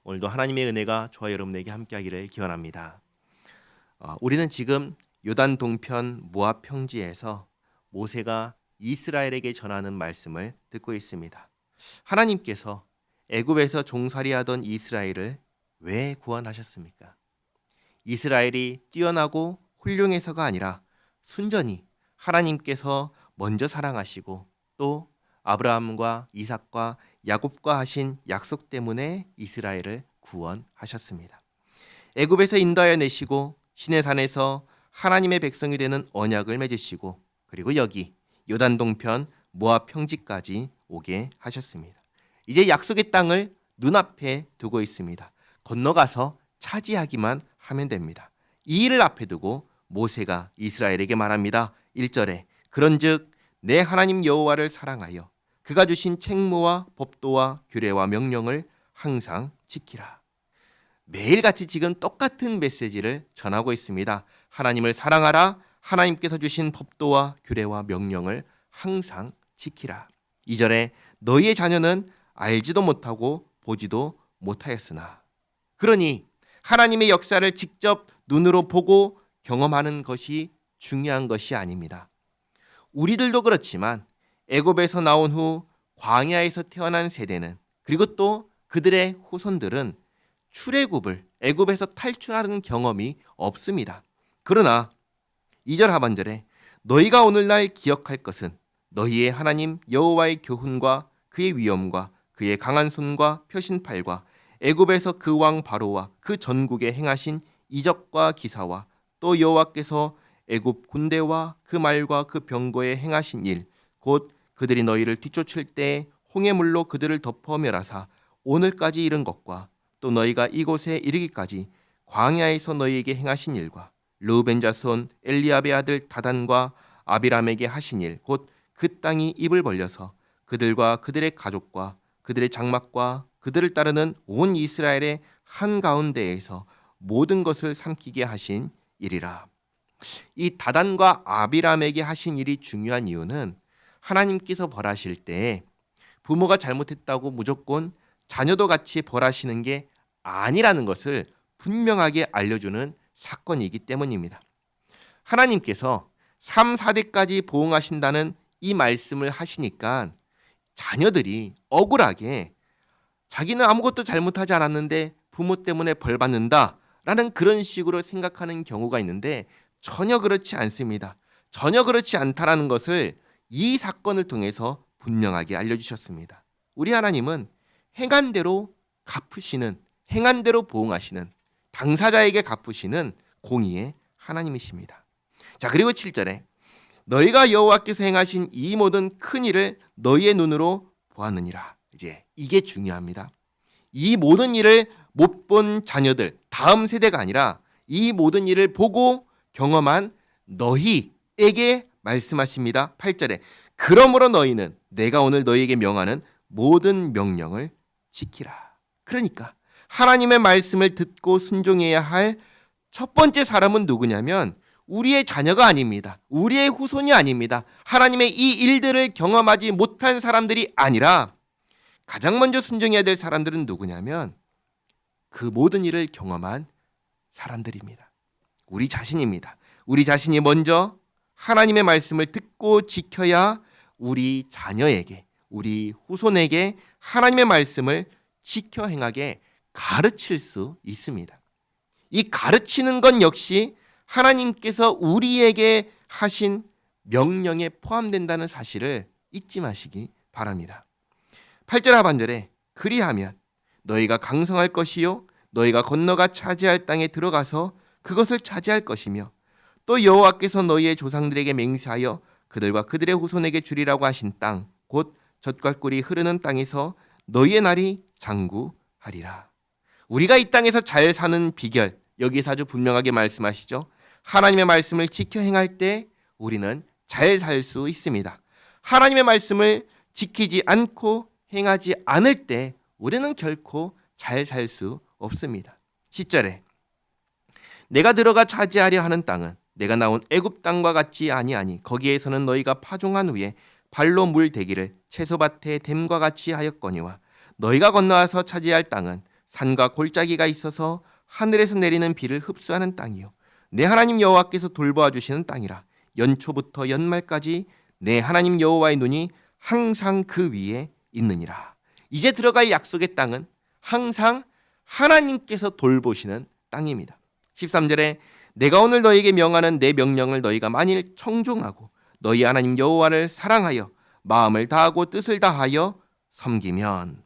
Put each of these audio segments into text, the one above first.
오늘도 하나님의 은혜가 저와 여러분에게 함께하기를 기원합니다. 우리는 지금 요단 동편 모압 평지에서 모세가 이스라엘에게 전하는 말씀을 듣고 있습니다. 하나님께서 애굽에서 종살이하던 이스라엘을 왜 구원하셨습니까? 이스라엘이 뛰어나고 훌륭해서가 아니라 순전히 하나님께서 먼저 사랑하시고 또 아브라함과 이삭과 야곱과 하신 약속 때문에 이스라엘을 구원하셨습니다. 애굽에서 인도하여 내시고 시내 산에서 하나님의 백성이 되는 언약을 맺으시고 그리고 여기 요단 동편 모압 평지까지 오게 하셨습니다. 이제 약속의 땅을 눈앞에 두고 있습니다. 건너가서 차지하기만 하면 됩니다. 이 일을 앞에 두고 모세가 이스라엘에게 말합니다. 1절에 그런즉 내 하나님 여호와를 사랑하여 그가 주신 책무와 법도와 규례와 명령을 항상 지키라. 매일같이 지금 똑같은 메시지를 전하고 있습니다. 하나님을 사랑하라. 하나님께서 주신 법도와 규례와 명령을 항상 지키라. 2절에 너희의 자녀는 알지도 못하고 보지도 못하였으나 그러니 하나님의 역사를 직접 눈으로 보고 경험하는 것이 중요한 것이 아닙니다. 우리들도 그렇지만 애굽에서 나온 후 광야에서 태어난 세대는 그리고 또 그들의 후손들은 출애굽을 애굽에서 탈출하는 경험이 없습니다. 그러나 2절 하반절에 너희가 오늘날 기억할 것은 너희의 하나님 여호와의 교훈과 그의 위엄과 그의 강한 손과 표신팔과 애굽에서 그 왕 바로와 그 전국에 행하신 이적과 기사와 또 여호와께서 애굽 군대와 그 말과 그 병거에 행하신 일 곧 그들이 너희를 뒤쫓을 때 홍해물로 그들을 덮어 멸하사 오늘까지 이른 것과 또 너희가 이곳에 이르기까지 광야에서 너희에게 행하신 일과 르우벤 자손 엘리압의 아들 다단과 아비람에게 하신 일 곧 그 땅이 입을 벌려서 그들과 그들의 가족과 그들의 장막과 그들을 따르는 온 이스라엘의 한가운데에서 모든 것을 삼키게 하신 일이라. 이 다단과 아비람에게 하신 일이 중요한 이유는 하나님께서 벌하실 때 부모가 잘못했다고 무조건 자녀도 같이 벌하시는 게 아니라는 것을 분명하게 알려주는 사건이기 때문입니다. 하나님께서 3, 4대까지 보응하신다는 이 말씀을 하시니까 자녀들이 억울하게 자기는 아무것도 잘못하지 않았는데 부모 때문에 벌 받는다라는 그런 식으로 생각하는 경우가 있는데 전혀 그렇지 않습니다. 전혀 그렇지 않다라는 것을 이 사건을 통해서 분명하게 알려주셨습니다. 우리 하나님은 행한 대로 갚으시는, 행한 대로 보응하시는, 당사자에게 갚으시는 공의의 하나님이십니다. 자, 그리고 7절에 너희가 여호와께서 행하신 이 모든 큰 일을 너희의 눈으로 보았느니라. 이제 이게 중요합니다. 이 모든 일을 못 본 자녀들, 다음 세대가 아니라 이 모든 일을 보고 경험한 너희에게 말씀하십니다. 8절에 그러므로 너희는 내가 오늘 너희에게 명하는 모든 명령을 지키라. 그러니까 하나님의 말씀을 듣고 순종해야 할 첫 번째 사람은 누구냐면 우리의 자녀가 아닙니다. 우리의 후손이 아닙니다. 하나님의 이 일들을 경험하지 못한 사람들이 아니라 가장 먼저 순종해야 될 사람들은 누구냐면 그 모든 일을 경험한 사람들입니다. 우리 자신입니다. 우리 자신이 먼저 하나님의 말씀을 듣고 지켜야 우리 자녀에게, 우리 후손에게 하나님의 말씀을 지켜 행하게 가르칠 수 있습니다. 이 가르치는 건 역시 하나님께서 우리에게 하신 명령에 포함된다는 사실을 잊지 마시기 바랍니다. 8절 하반절에 그리하면 너희가 강성할 것이요 너희가 건너가 차지할 땅에 들어가서 그것을 차지할 것이며 또 여호와께서 너희의 조상들에게 맹세하여 그들과 그들의 후손에게 주리라고 하신 땅 곧 젖과 꿀이 흐르는 땅에서 너희의 날이 장구하리라. 우리가 이 땅에서 잘 사는 비결 여기서 아주 분명하게 말씀하시죠. 하나님의 말씀을 지켜 행할 때 우리는 잘 살 수 있습니다. 하나님의 말씀을 지키지 않고 행하지 않을 때 우리는 결코 잘 살 수 없습니다. 10절에 내가 들어가 차지하려 하는 땅은 내가 나온 애굽 땅과 같지 아니하니 거기에서는 너희가 파종한 후에 발로 물 대기를 채소밭에 댐과 같이 하였거니와 너희가 건너와서 차지할 땅은 산과 골짜기가 있어서 하늘에서 내리는 비를 흡수하는 땅이요 내 하나님 여호와께서 돌보아 주시는 땅이라. 연초부터 연말까지 내 하나님 여호와의 눈이 항상 그 위에 있느니라. 이제 들어갈 약속의 땅은 항상 하나님께서 돌보시는 땅입니다. 13절에 내가 오늘 너희에게 명하는 내 명령을 너희가 만일 청종하고 너희 하나님 여호와를 사랑하여 마음을 다하고 뜻을 다하여 섬기면,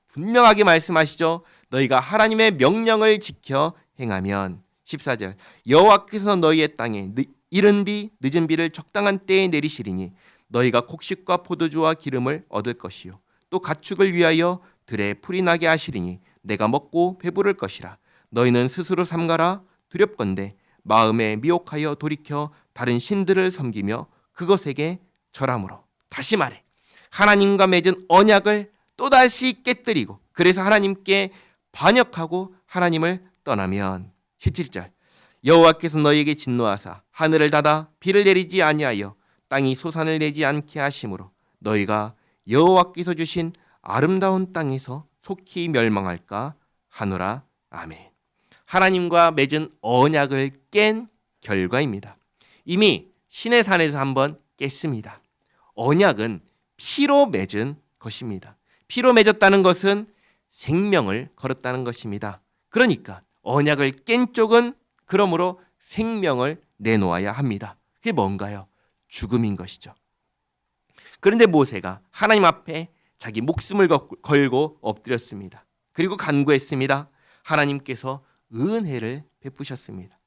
분명하게 말씀하시죠. 너희가 하나님의 명령을 지켜 행하면. 14절 여호와께서 너희의 땅에 이른 비 늦은 비를 적당한 때에 내리시리니 너희가 곡식과 포도주와 기름을 얻을 것이요 또 가축을 위하여 들에 풀이 나게 하시리니 내가 먹고 배부를 것이라. 너희는 스스로 삼가라. 두렵건대 마음에 미혹하여 돌이켜 다른 신들을 섬기며 그것에게 절함으로. 다시 말해 하나님과 맺은 언약을 또다시 깨뜨리고 그래서 하나님께 반역하고 하나님을 떠나면. 17절 여호와께서 너희에게 진노하사 하늘을 닫아 비를 내리지 아니하여 땅이 소산을 내지 않게 하심으로 너희가 여호와께서 주신 아름다운 땅에서 속히 멸망할까 하노라. 아멘. 하나님과 맺은 언약을 깬 결과입니다. 이미 시내산에서 한번 깼습니다. 언약은 피로 맺은 것입니다. 피로 맺었다는 것은 생명을 걸었다는 것입니다. 그러니까 언약을 깬 쪽은 그러므로 생명을 내놓아야 합니다. 그게 뭔가요? 죽음인 것이죠. 그런데 모세가 하나님 앞에 자기 목숨을 걸고 엎드렸습니다. 그리고 간구했습니다. 하나님께서 은혜를 베푸셨습니다.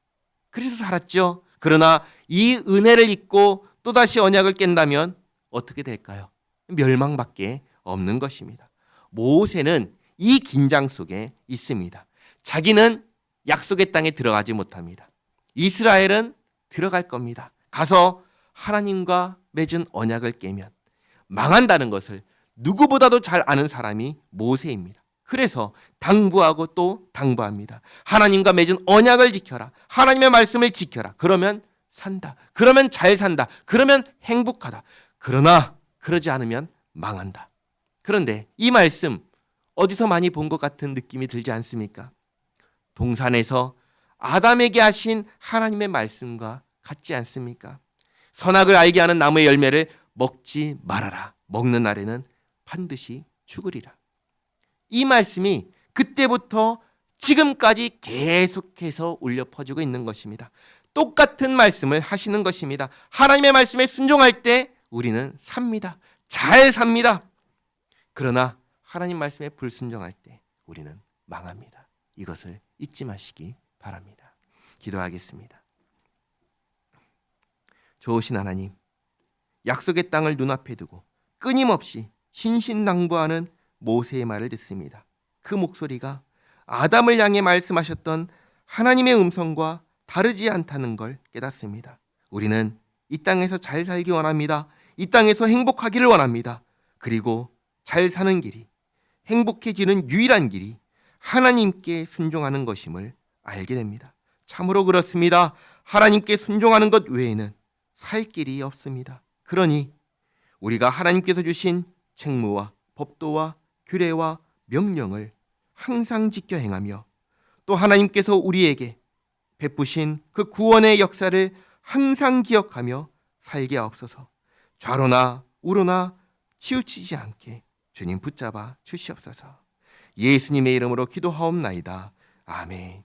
그래서 살았죠. 그러나 이 은혜를 잊고 또다시 언약을 깬다면 어떻게 될까요? 멸망밖에 없는 것입니다. 모세는 이 긴장 속에 있습니다. 자기는 약속의 땅에 들어가지 못합니다. 이스라엘은 들어갈 겁니다. 가서 하나님과 맺은 언약을 깨면 망한다는 것을 누구보다도 잘 아는 사람이 모세입니다. 그래서 당부하고 또 당부합니다. 하나님과 맺은 언약을 지켜라. 하나님의 말씀을 지켜라. 그러면 산다. 그러면 잘 산다. 그러면 행복하다. 그러나 그러지 않으면 망한다. 그런데 이 말씀 어디서 많이 본 것 같은 느낌이 들지 않습니까? 동산에서 아담에게 하신 하나님의 말씀과 같지 않습니까? 선악을 알게 하는 나무의 열매를 먹지 말아라. 먹는 날에는 반드시 죽으리라. 이 말씀이 그때부터 지금까지 계속해서 울려 퍼지고 있는 것입니다. 똑같은 말씀을 하시는 것입니다. 하나님의 말씀에 순종할 때 우리는 삽니다. 잘 삽니다. 그러나 하나님 말씀에 불순종할 때 우리는 망합니다. 이것을 잊지 마시기 바랍니다. 기도하겠습니다. 좋으신 하나님, 약속의 땅을 눈앞에 두고 끊임없이 신신당부하는 모세의 말을 듣습니다. 그 목소리가 아담을 향해 말씀하셨던 하나님의 음성과 다르지 않다는 걸 깨닫습니다. 우리는 이 땅에서 잘 살기 원합니다. 이 땅에서 행복하기를 원합니다. 그리고 잘 사는 길이, 행복해지는 유일한 길이 하나님께 순종하는 것임을 알게 됩니다. 참으로 그렇습니다. 하나님께 순종하는 것 외에는 살 길이 없습니다. 그러니 우리가 하나님께서 주신 책무와 법도와 규례와 명령을 항상 지켜 행하며 또 하나님께서 우리에게 베푸신 그 구원의 역사를 항상 기억하며 살게 하옵소서. 좌로나 우로나 치우치지 않게 주님 붙잡아 주시옵소서. 예수님의 이름으로 기도하옵나이다. 아멘.